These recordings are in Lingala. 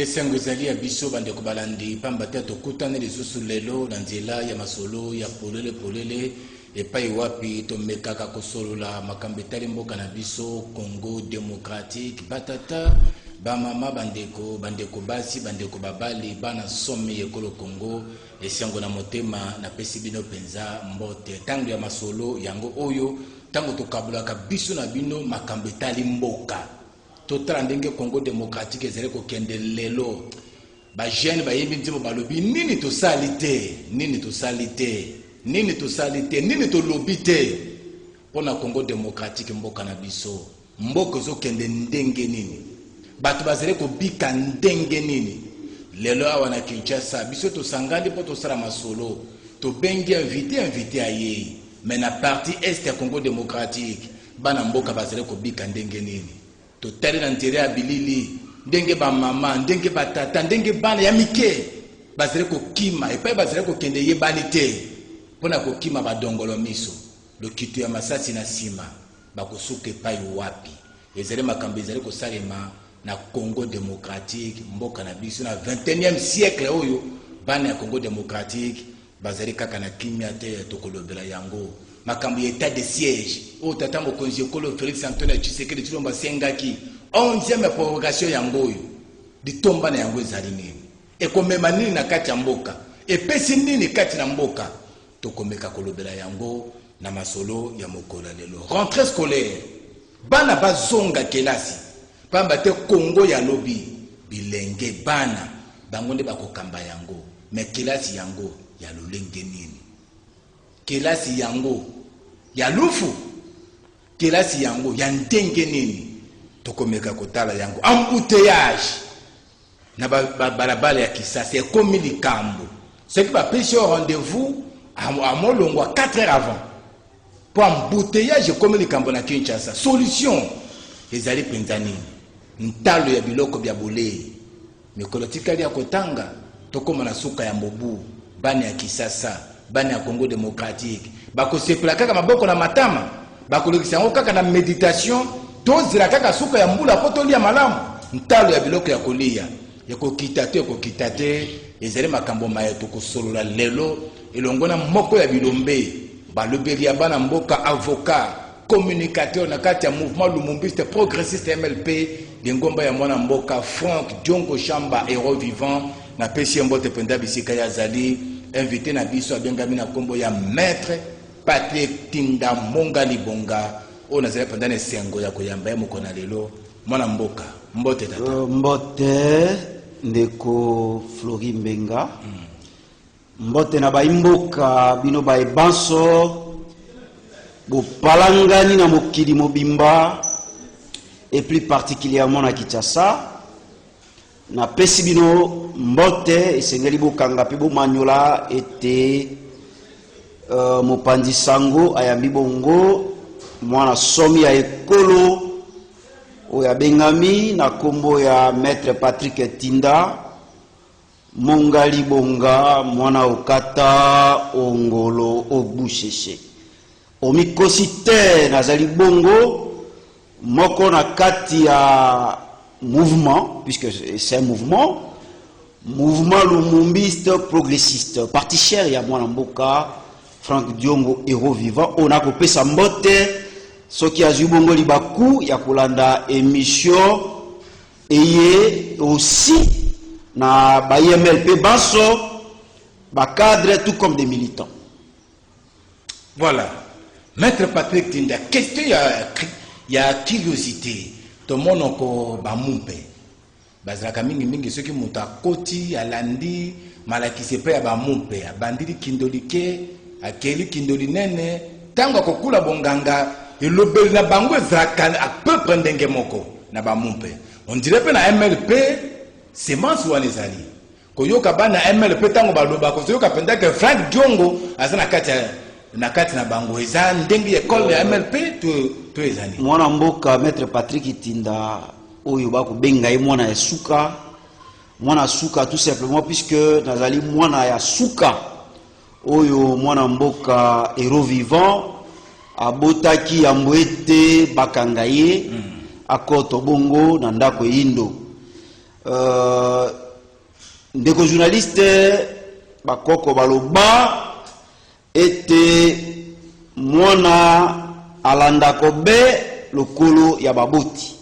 esengo ezali ya biso bandeko balandi pamba te tokutana lisusu lelo na nzela ya masolo ya polele epai wapi tomekaka kosolola makambo etali mboka na biso Congo démocratique batata bamama bandeko basi bandeko babali bana somme ekolo Congo esengo na motema na pesi bino penza mbote tango ya masolo yango oyo tango tokabulaka biso na bino makambo etali mboka totala ndenge Congo démocratique ezali kokende lelo ba jeune ba yembi nzimo balobi nini tosalite nini tolobite pona Congo démocratique mboka na biso mboka zokende ndenge nini bato bazali kobika ndenge nini lelo awa na Kinshasa biso tosangandi po tosala masolo to bengi invité aye mais na partie est ya Congo démocratique bana mboka bazali kobika ndenge nini totali na ntere ya bilili ndenge ba mama ndenge batata ndenge bana ya mike bazali kokima epai bazali kokende yebani te pona kokima badongolo miso lokito ya masasi na sima bakosuka epai wapi ezali makambo ezali kosalema na Congo démocratique mboka na biso na 21e siècle oyo bana ya Congo démocratique bazali kaka na kimia te tokolobela yango makambo ya état de siège o tata mokonzi ekolo Félix Antoine Tshisekedi Tshilombo sengaki 11e prorogation yango oyo ditomba na yango ezali nini ekomema nini na kati ya mboka epesi nini kati na mboka tokomeka kolobela yango na masolo ya mokola lelo rentrée scolaire bana bazonga kelasi pamba te Congo ya lobi bilenge bana bango nde bakokamba yango me kelasi yango ya lolenge nini kelasi yango ya lufu kelasi yango ya ndenge nini tokomeka kotala yango embouteillage na balabala ya Kisasa ekomi likambo ce qui va pêcher au rendez-vous à molongo 4 heures avant pour embouteillage ekomi likambo na Kinshasa solution ezali penza nini ntalo ya biloko bya bolei mikolo tikali ya kotanga tokoma na suka ya mobu bana ya Kisasa bana ya Congo démocratique bakosepela kaka maboko na matama bakolekisa yango kaka na méditation tozela kaka suka ya mbula po tolia malamu ntalo ya biloko ya kolia ekokita te ezali makambo maye tokosolola lelo elongona moko ya bilombe balobeli ya bana mboka avocat communicateur na kati ya mouvement lumumbiste progressiste MLP ngomba ya mwana mboka Franck Diongo Chamba héros vivant na pesi mbote penda bisika ya zali invité na biso abengami na kombo ya maître Patrick Tinda Monga Libonga on azali pendant sengo ya koyamba mokona lelo mwana mboka mbote tata mbote ndeko Flori Mbenga mbote na baimboka bino baebanso bopalangani na mokili mobimba et plus particulièrement na Kinshasa na pesi bino mbote esengeli bokanga pe bomanyola ete mopanzi sango ayambi bongo mwana somi ya ekolo oya bengami na kombo ya maître Patrick Tinda Monga Libonga mwana okata ongolo obusheshe omikosite nazali bongo moko na kati ya mouvement puisque c'est un mouvement lumumbiste progressiste parti cher ya mwana mboka Franck Diongo héros vivant on a kopesa mbote soki azwi bongo libaku ya kolanda émission eye aussi na ba MLP baso ba cadre tout comme des militants. Voilà maître Patrick Tinda question ya curiosité to monoko ba mumpe bazaka mingi soki muta koti alandi malakise pe ya ba mumpe abandili kindolike akeli kindoli nene tango kokula bonganga elobeli na bango ezaka à peu près ndenge moko na ba mumpe on dirait pe na MLP semence wana ezali koyoka bana MLP tango baloba koyoka penda que Franck Diongo azana kati na bango eza ndenge école ya MLP to ezali mwana mboka maître Patrick Tinda oyo ba ko benga ye mwana ya suka tout simplement puisque nazali mwana ya suka oyo mwana mboka héros vivant abotaki ya mbwete bakanga ye akoto bongo na ndako yindo ndeko journaliste bakoko baloba ete mwana alanda kobe lokolo ya baboti.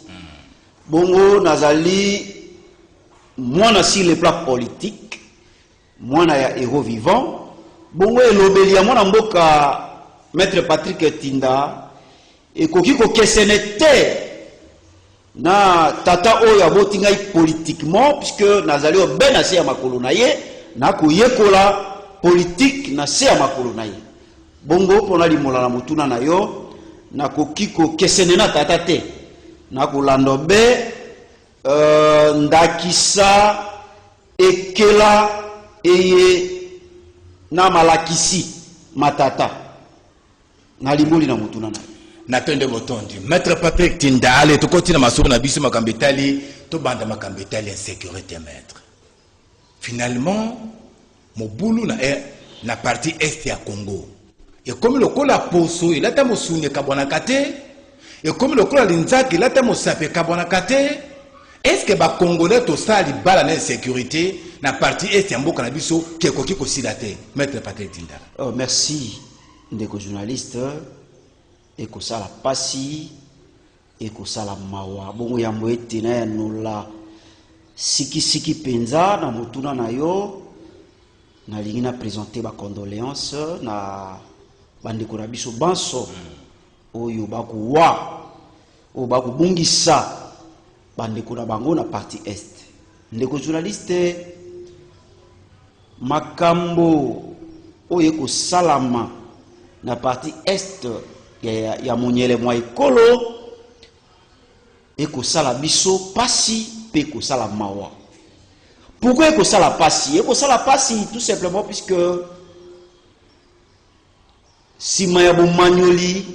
Bongo nazali mwana sur le plan politique, mwana ya héros vivant. Bongo elobeli ya mwana mboka Maître Patrick Tinda ekoki kokesene te na tata oyo aboti ngai politiquement, puisque nazali obe na se ya makolo na ye na koyekola politique na se ya makolo na ye. Bongo pona limola na mutuna na yo na kokiko kesene na tata te na kolanda be ndakisa ekela eye na malakisi matata na limoli na mutuna na natende botondi Maître Patrick Tinda ale tokoti na masoko na biso makambetali to banda makambetali en sécurité maître. Finalement mobulu na partie est ya Congo et comme le kola poso il ata mosunye kabona kate et comme le kola linzaki il ata mosape kabona kate. Est-ce que ba congolais to sali bala na sécurité na partie est ya mboka na biso kekoki ko silate Maître Patrick Tinda? Oh, merci ndeko journaliste. Eko sala pasi eko sala mawa bongo ya mwete na ya nola siki penza na mutuna na yo na lingi na présenter ba condoléances na bandeko na biso banso oyo bakuwa o bakubungisa bandeko na bango na partie est. Ndeko journaliste makambo oyo eko salama na partie est ya monyele mwa ekolo eko sala biso pasi pe ko sala mawa. Pourquoi eko sala pasi? Eko sala pasi tout simplement puisque sima ya bomanyoli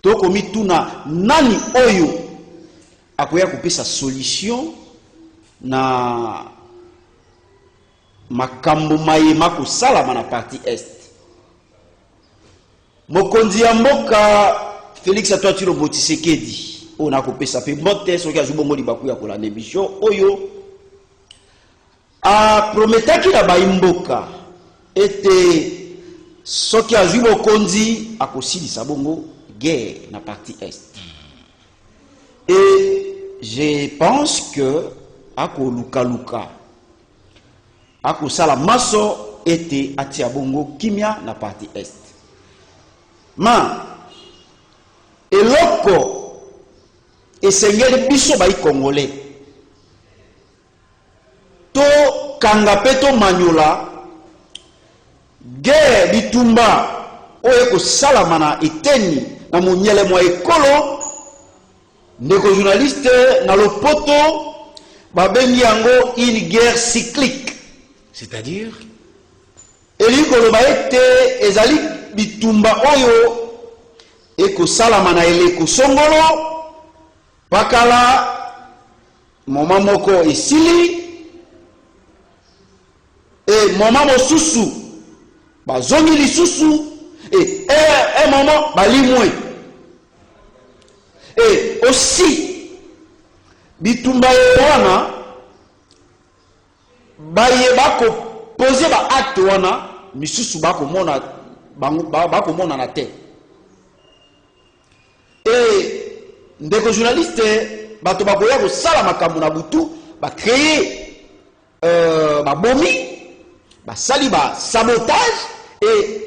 toko mituna nani oyo akoya kopesa solution na makambo mayema ko sala na partie est. Mokonzi ya mboka Félix Antoine Tshilombo Tshisekedi ona kopesa pe mbote soki azubongo libaku ya kolanda émission oyo a prometaki na baimboka ete soki azubo konzi akosilisa bongo guerre na partie est. Et je pense que akoluka akosala maso ete atia bongo kimia na partie est. Ma eloko esengeli biso bai congolais to kanga peto manyola guerre bitumba oyo ko salama na eteni na monyele mwa ekolo ndeko journaliste na lopoto babengi yango une guerre cyclique, c'est-à-dire elikolo ba ete ezali bitumba oyo eko salama na eleko songolo bakala moma moko esili e moma mosusu bazongi lisusu e moma balimwe et aussi bitumba wana baye bako poser ba acte wana misusu bako mona bako mona na te. Et ndeko journaliste bato bakoya ko sala makambo na butu ba créer babomi ba sali ba sabotage et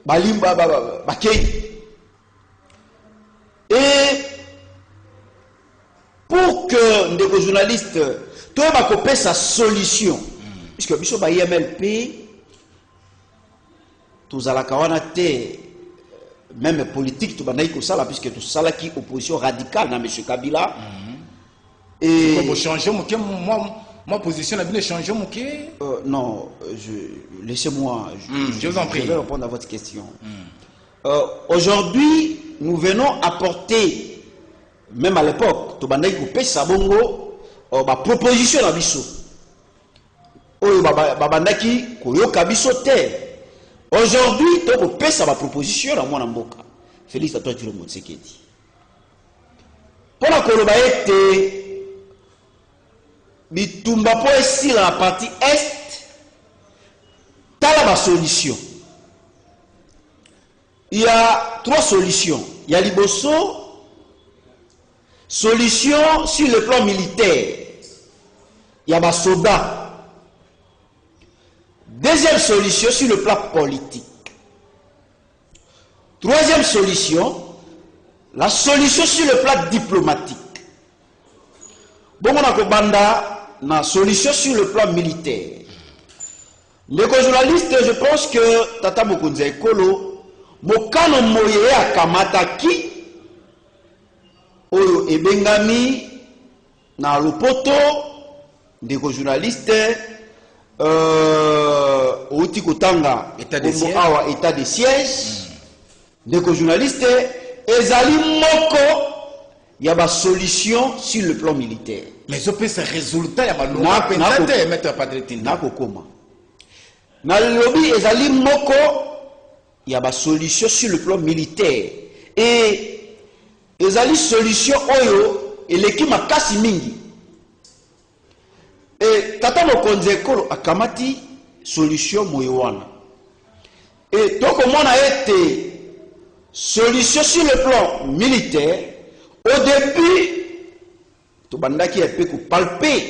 balimba ba kei. Et pour que ndeko journaliste to ba ko pesa solution puisque biso ba IMLP tozalaka wana te même politique to banayi ko sala puisque to sala ki opposition radicale na monsieur Kabila. Et pour changer moi position a bien changé mon non, laissez-moi je vous en prie. Je vais répondre à votre question. Aujourd'hui, nous venons apporter, même à l'époque, to banayi ko pesa bongo ba proposition na biso. Oyo babandaki ko yoka biso te. Aujourd'hui, tu peux faire ma proposition à moi mboka. Félix Antoine Tshilombo Tshisekedi. Pour la Kolobaete, bitumba po esi la partie est la solution. Il y a 3 solutions. Il y a liboso, solution sur le plan militaire. Il y a ma soda. Deuxième solution sur le plan politique. Troisième solution, la solution sur le plan diplomatique. Bon, on a banda na solution sur le plan militaire. Les journalistes, je pense que Tata Mokonza Ekolo, Mokano Moye Akamataki, Oyo Ebengami, na Lopoto, des journalistes, Outi Kotanga, état de siège. État de siège, des journalistes, Ezali Moko, il y a une solution sur le plan militaire. Mais ce peut se résultat, il y a un maître Patrick Nakokoma. Dans le lobby, Ezali Moko, il y a une solution sur le plan militaire. Et Ezali solution Oyo, et l'équipe m'a cassé mingi. Et Tata Mokonza Ekolo a kamati solution Moyowana. Et donc, on a été solution sur le plan militaire. Au début, to bandaki epé ko palper,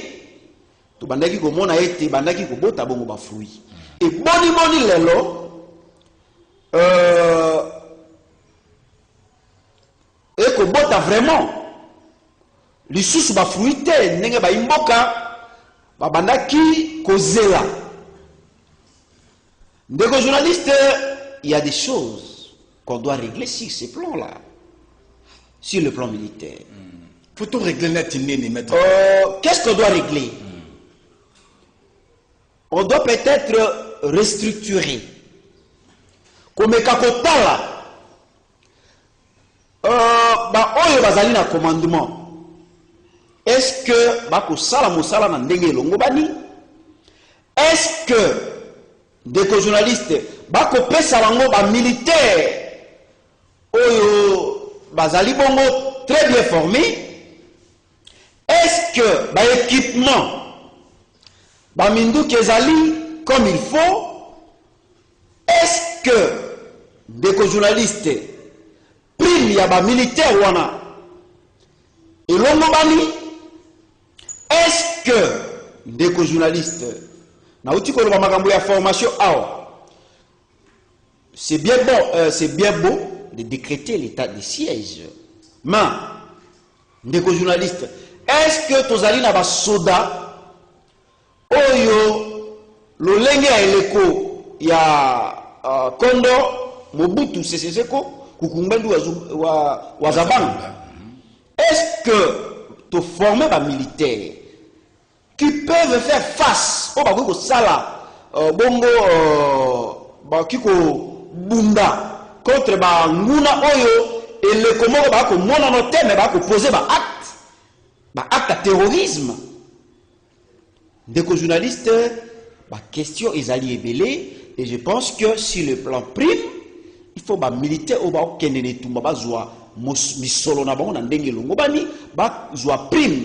to bandaki ko mona été bandaki ko bota bongo ba fruit. Et boni lelo et ko bota vraiment lisusu ba fruit te ndenge ba imboka ba bandaki ko zela. Ndeko journaliste, il y a des choses qu'on doit régler sur ces plans-là. Sur le plan militaire. Faut-on régler net maître? Qu'est-ce qu'on doit régler? On doit peut-être restructurer. Comme Kakotala, oyo bazali na commandement. Est-ce que bako sala mosala na ndenge longo bani? Est-ce que des journalistes bako pesa bango ba militaire oyo Bazali Bongo très bien formé? Est-ce que l'équipement Bamindou Kezali comme il faut? Est-ce que des journalistes priment Yaba militaire wana et l'ongobani? Est-ce que des journalistes na outi ko makambo ya formation c'est bien bon, c'est bien beau de décréter l'état de siège. Mais, des journalistes, est-ce que Tozali na ba soda oyo lo lenge ya eleko ya Kondo Mobutu Sese Seko Kukumbendu wa Zabanga? Est-ce que tu formes des militaires qui peuvent faire face au bagou sala bongo bakiko bunda contre ba nguna oyo et le komoko ba ko mona no teme ba ko poser ba acte de terrorisme. Des journalistes ba question ezali ebele et je pense que sur le plan prime il faut ba militaire o ba okende tumba ba zwa misolo na bango na ndenge longo bani ba zwa prime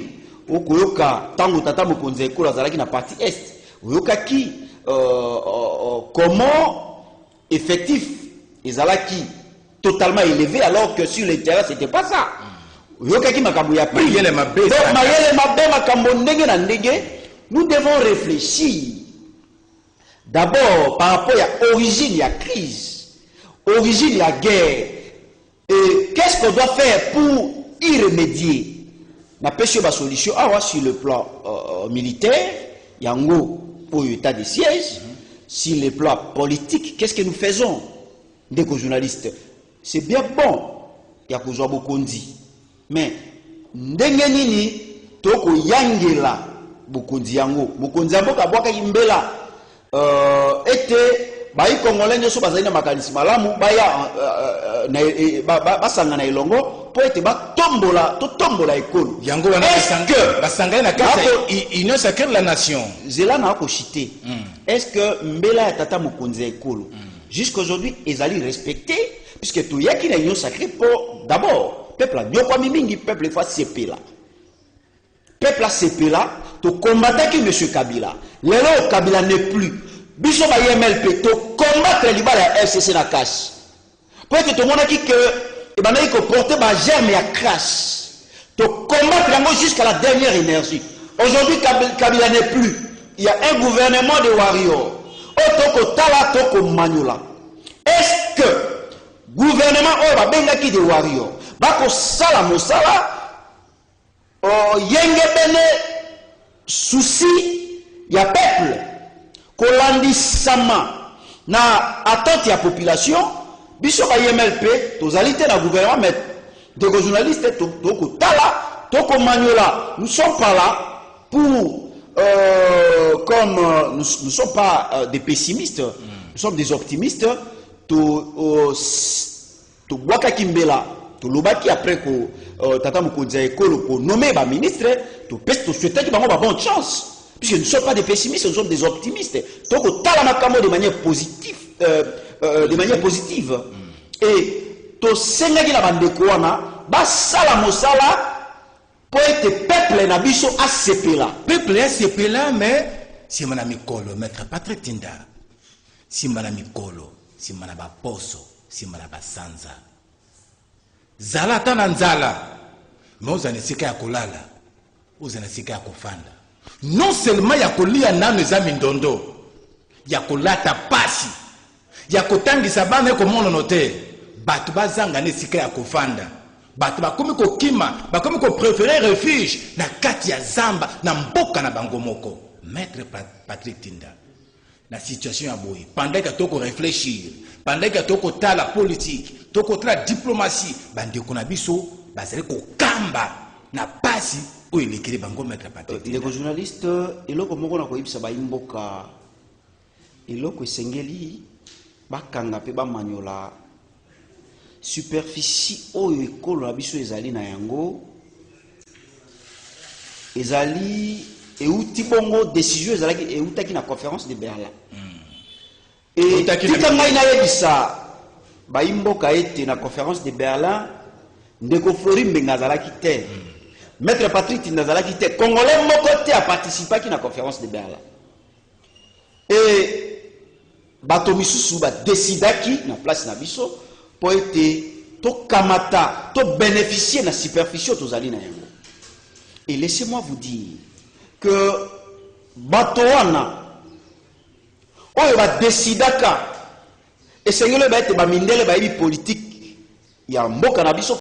okoyoka tango Tata Mokonza Ekolo azalaki na partie est oyoka ki comment effectif ezalaki totalement élevé alors que sur le terrain c'était pas ça. Oyoka ki makambo ya prime donc mayele mabe makambo ndenge na ndenge. Nous devons réfléchir d'abord par rapport à l'origine de la crise, origine de la guerre, et qu'est-ce qu'on doit faire pour y remédier. Na pêche ba solution sur le plan militaire, yango pour l'état de siège, sur le plan politique, qu'est-ce que nous faisons? Des journalistes, c'est bien bon, il y a besoin beaucoup dit, mais ndenge nini toko yangela Bokonzi yango mboka boka imbela ete bayi congolais nyoso bazali na makanisi malamu baya basanga na elongo po ete tombola ekolo yango wana basanga na kata union sacrée de la nation zela na ko chité. Est-ce que mbela ya Tata Mokonzi Ekolo jusqu'aujourd'hui ezali respecté puisque tout yaki na union sacrée pour d'abord peuple nyokwa mingi peuple fa sepela peuple a CP là, tu combattais qui M. Kabila. L'élo Kabila n'est plus. biso ba MLP to combattre libala ya FCC na cash. Pour que tout le monde qui que et ben il porter ba germe ya crash. To combattre yango jusqu'à la dernière énergie. Aujourd'hui Kabila n'est plus. Il y a un gouvernement de warriors. Otoko tala toko manula. Est-ce que gouvernement va benga ki de warriors bako sala mosala yenge bene souci ya peuple kolandisama na attente ya population biso ba MLP tozali te na gouvernement mais de journalistes toko tala toko manula. Nous sommes pas là pour comme nous ne sommes pas des pessimistes, nous sommes des optimistes. To Waka Kimbela, to Lobaki après que Tata Mukonza Ekolo pour nommer ba ministre, to souhaiter que ba bonne chance. Puisque nous ne sommes pas des pessimistes, nous sommes des optimistes. Donc tala makamo de manière positive, Et to senga ki la bande koana, ba sala mosala pour être peuple na biso ACP là. Peuple ACP là, mais si mon ami Kolo, maître Patrick Tinda, si mon ami Kolo, si mon ami Poso, si mon ami Sanza. Zala tana nzala, mais vous avez sika ya kolala, vous avez sika ya kofanda. Non seulement ya kolia nanu ezami ndondo, ya kolata pasi, ya kotangisa bana ko mono note, batu bazanga ne sika ya kofanda. Batu bakomi ko kima, bakomi ko préférer refuge na kati ya zamba na mboka na bango moko. Maître Patrick Tinda. La situation a boy. Pendant que tu réfléchir, pendant que tu as la politique, tu as la diplomatie, bande ko na biso, bazali ko kamba na pasi o elekele bango Maître Patrick. Les journalistes, eloko moko na ko yibisa ba imboka. Eloko esengeli bakanga pe ba manyola superficie oyo ekolo na biso ezali na yango ezali euti bongo décision ezalaki eutaki na conférence de Berlin et tika ngai na yebisa ba imboka ete na conférence de Berlin ndeko Flori Mbenga azalaki te Maître Patrick Tinda azalaki te congolais moko te a participé na conférence de Berlin et bato misusu ba décidaki na place na biso pour être to kamata to bénéficier de la superficie tozali na yango. Et laissez-moi vous dire que batoana oyo ba décidaka et sengelo ba ete ba mindele ba yebi politique ya mboka na biso